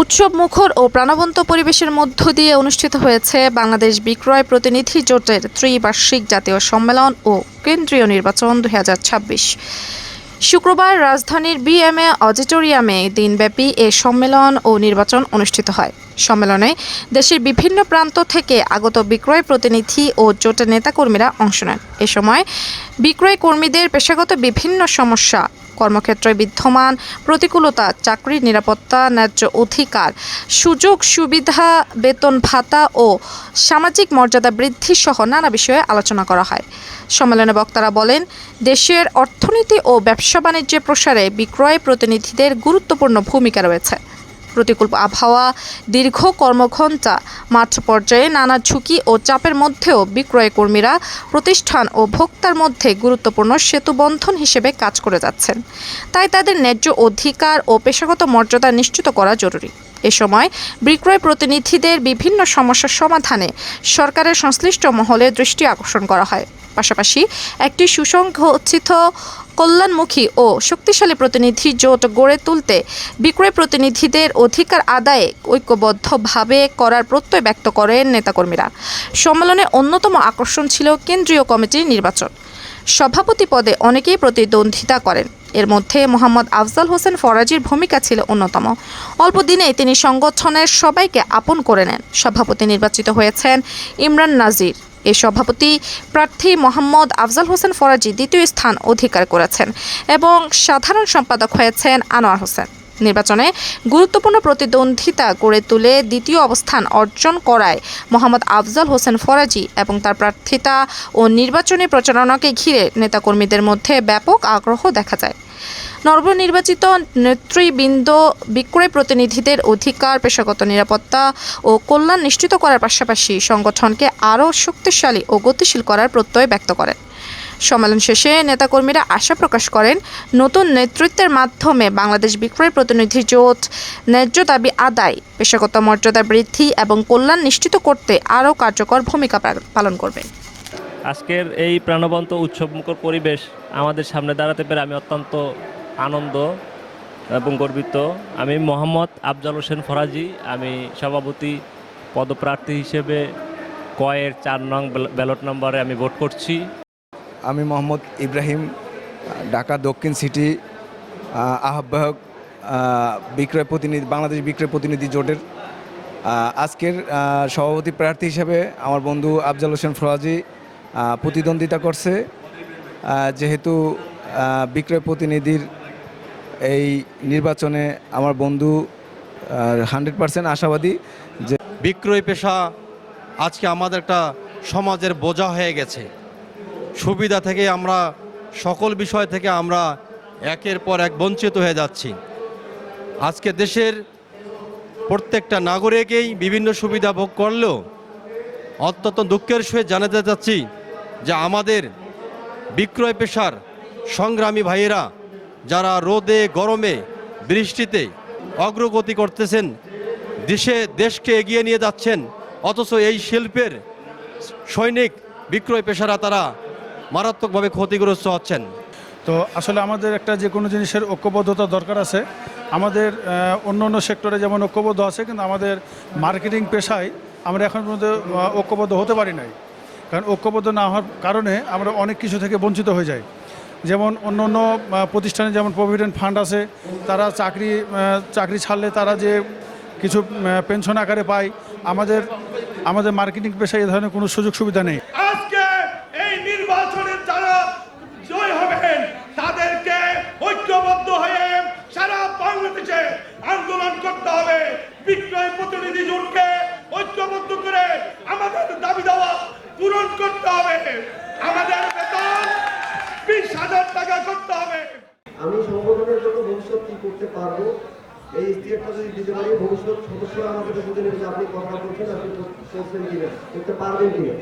উৎসব মুখর ও প্রাণবন্ত পরিবেশের মধ্য দিয়ে অনুষ্ঠিত হয়েছে বাংলাদেশ বিক্রয় প্রতিনিধি জোটের ত্রিবার্ষিক জাতীয় সম্মেলন ও কেন্দ্রীয় নির্বাচন ২০২৬। শুক্রবার রাজধানীর বিএমএ অডিটোরিয়ামে দিনব্যাপী এ সম্মেলন ও নির্বাচন অনুষ্ঠিত হয়। সম্মেলনে দেশের বিভিন্ন প্রান্ত থেকে আগত বিক্রয় প্রতিনিধি ও জোটের নেতাকর্মীরা অংশ নেন। এ সময় বিক্রয় কর্মীদের পেশাগত বিভিন্ন সমস্যা, কর্মক্ষেত্রে বিদ্যমান প্রতিকূলতা, চাকরির নিরাপত্তা, ন্যায্য অধিকার, সুযোগ সুবিধা, বেতন ভাতা ও সামাজিক মর্যাদা বৃদ্ধি সহ নানা বিষয়ে আলোচনা করা হয়। সম্মেলনে বক্তারা বলেন, দেশের অর্থনীতি ও ব্যবসা বাণিজ্যের প্রসারে বিক্রয় প্রতিনিধিদের গুরুত্বপূর্ণ ভূমিকা রয়েছে। প্রতিকূল আবহাওয়া, দীর্ঘ কর্মঘণ্টা, মাঠ পর্যায়ে নানা ঝুঁকি ও চাপের মধ্যেও বিক্রয় কর্মীরা প্রতিষ্ঠান ও ভোক্তার মধ্যে গুরুত্বপূর্ণ সেতুবন্ধন হিসেবে কাজ করে যাচ্ছেন। তাই তাদের ন্যায্য অধিকার ও পেশাগত মর্যাদা নিশ্চিত করা জরুরি। এ সময় বিক্রয় প্রতিনিধিদের বিভিন্ন সমস্যার সমাধানে সরকারের সংশ্লিষ্ট মহলে দৃষ্টি আকর্ষণ করা হয়। পাশাপাশি একটি সুসংগঠিত, কল্যাণমুখী ও শক্তিশালী প্রতিনিধি জোট গড়ে তুলতে বিক্রয় প্রতিনিধিদের অধিকার আদায়ে ঐক্যবদ্ধভাবে করার প্রত্যয় ব্যক্ত করেন নেতাকর্মীরা। সম্মেলনে অন্যতম আকর্ষণ ছিল কেন্দ্রীয় কমিটির নির্বাচন। সভাপতি পদে অনেকেই প্রতিদ্বন্দ্বিতা করেন। এর মধ্যে মোহাম্মদ আফজাল হোসেন ফরাজির ভূমিকা ছিল অন্যতম। অল্প দিনেই তিনি সংগঠনের সবাইকে আপন করে নেন। সভাপতি নির্বাচিত হয়েছেন ইমরান নাজির। এ সভাপতি প্রার্থী মোহাম্মদ আফজাল হোসেন ফরাজি দ্বিতীয় স্থান অধিকার করেছেন এবং সাধারণ সম্পাদক হয়েছেন আনোয়ার হোসেন। নির্বাচনে গুরুত্বপূর্ণ প্রতিদ্বন্দ্বিতা গড়ে তুলে দ্বিতীয় অবস্থান অর্জন করায় মোহাম্মদ আফজাল হোসেন ফরাজি এবং তার প্রার্থিতা ও নির্বাচনী প্রচারণাকে ঘিরে নেতাকর্মীদের মধ্যে ব্যাপক আগ্রহ দেখা যায়। নবনির্বাচিত নেতৃবৃন্দ বিক্রয় প্রতিনিধিদের অধিকার, পেশাগত নিরাপত্তা ও কল্যাণ নিশ্চিত করার পাশাপাশি সংগঠনকে আরও শক্তিশালী ও গতিশীল করার প্রত্যয় ব্যক্ত করেন। সম্মেলন শেষে নেতাকর্মীরা আশা প্রকাশ করেন, নতুন নেতৃত্বের মাধ্যমে বাংলাদেশ বিক্রয় প্রতিনিধি জোট ন্যায্য দাবি আদায়, পেশাগত মর্যাদা বৃদ্ধি এবং কল্যাণ নিশ্চিত করতে আরও কার্যকর ভূমিকা পালন করবে। আজকের এই প্রাণবন্ত উৎসবমুখর পরিবেশ আমাদের সামনে দাঁড়াতে পেরে আমি অত্যন্ত আনন্দ এবং গর্বিত। আমি মোহাম্মদ আফজাল হোসেন ফরাজি, আমি সভাপতি পদপ্রার্থী হিসেবে কয়ের ৪ নং ব্যালট নম্বরে আমি ভোট করছি। আমি মোহাম্মদ ইব্রাহিম, ঢাকা দক্ষিণ সিটি আহ্বায়ক, বাংলাদেশ বিক্রয় প্রতিনিধি জোটের। আজকের সভাপতি প্রার্থী হিসেবে আমার বন্ধু আফজাল হোসেন ফরাজি প্রতিদ্বন্দ্বিতা করছে। যেহেতু বিক্রয় প্রতিনিধির এই নির্বাচনে আমার বন্ধু 100% আশাবাদী যে বিক্রয় পেশা আজকে আমাদের একটা সমাজের বোঝা হয়ে গেছে। সুবিধা থেকে আমরা সকল বিষয় থেকে আমরা একের পর এক বঞ্চিত হয়ে যাচ্ছি। আজকে দেশের প্রত্যেকটা নাগরিকই বিভিন্ন সুবিধা ভোগ করলেও অত্যন্ত দুঃখের সহিত জানাতে চাচ্ছি যে আমাদের বিক্রয় পেশার সংগ্রামী ভাইয়েরা যারা রোদে গরমে বৃষ্টিতে অগ্রগতি করতেছেন, দেশকে এগিয়ে নিয়ে যাচ্ছেন, অথচ এই শিল্পের সৈনিক বিক্রয় পেশারা তারা মারাত্মকভাবে ক্ষতিগ্রস্ত হচ্ছেন। তো আসলে আমাদের একটা যে কোনো জিনিসের ঐক্যবদ্ধতা দরকার আছে। আমাদের অন্য অন্য সেক্টরে যেমন ঐক্যবদ্ধ আছে, কিন্তু আমাদের মার্কেটিং পেশায় আমরা এখন পর্যন্ত ঐক্যবদ্ধ হতে পারি নাই। কারণ ঐক্যবদ্ধ না হওয়ার কারণে আমরা অনেক কিছু থেকে বঞ্চিত হয়ে যাই। যেমন অন্য অন্য প্রতিষ্ঠানে যেমন প্রভিডেন্ট ফান্ড আছে, তারা চাকরি ছাড়লে তারা যে কিছু পেনশন আকারে পায়, আমাদের মার্কেটিং পেশায় এ ধরনের কোনো সুযোগ সুবিধা নেই। আজকে এই নির্বাচনের যারা জয় হবেন তাদেরকে ঐক্যবদ্ধ হয়ে সারা বাংলাদেশে আন্দোলন করতে হবে। বিক্রয় প্রতিনিধি জোটকে ঐক্যবদ্ধ করে আমাদের দাবি দাওয়া পূরণ করতে হবে। আমাদের বেতন 20,000 টাকা করতে হবে। আমি সংগঠনের জন্য ভবিষ্যৎ কি করতে পারবো, এই স্টেপটা যদি দিতে পারি, ভবিষ্যৎ সদস্যরা আমাদের যদি আপনি কথা বলছেন, আপনি করতে পারবেন কিনা।